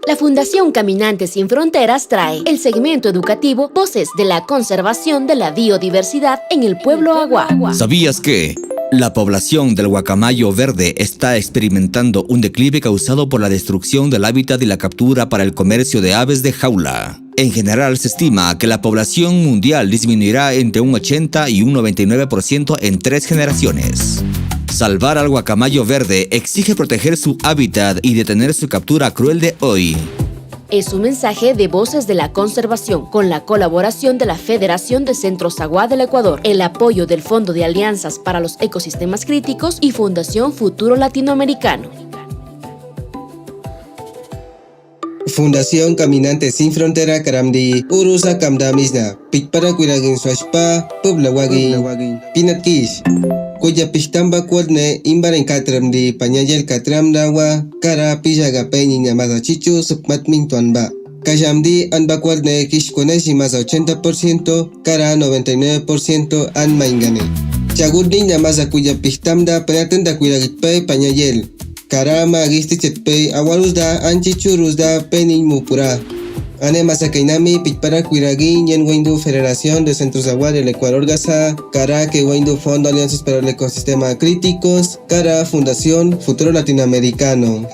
La Fundación Caminantes Sin Fronteras trae el segmento educativo Voces de la Conservación de la Biodiversidad en el Pueblo Agua. ¿Sabías que la población del guacamayo verde está experimentando un declive causado por la destrucción del hábitat y la captura para el comercio de aves de jaula? En general, se estima que la población mundial disminuirá entre un 80 y un 99% en 3 generaciones. Salvar al guacamayo verde exige proteger su hábitat y detener su captura cruel de hoy. Es un mensaje de Voces de la Conservación con la colaboración de la Federación de Centros Agua del Ecuador, el apoyo del Fondo de Alianzas para los Ecosistemas Críticos y Fundación Futuro Latinoamericano. Fundación Caminantes Sin Frontera Karamdi Urusa Kamdamisna Pikpara Kuiragin Swashpa Publawagin Pinatkish Kuya Pistamba Kuadne Imbaren Katramdi Panyayel Katramdawa Kara Pijaga Peñi Nyamada Chichu Sukmatmin Tuanba Kajamdi Anba Kuadne Kishkoneshi más 80% Kara 99% An Maingane Chagudni Nyamasa Kuya Pistamda Penatenda Kuiragitpe Panyayel Karama agisti chetpei awaluzda anchichuruzda penin mupura. Ane masakainami pikpara kuiragi nyen waindu Federación de Centros Agua del Ecuador Gaza, Kara que waindu Fondo Alianzas para el Ecosistema Críticos, Kara Fundación Futuro Latinoamericano.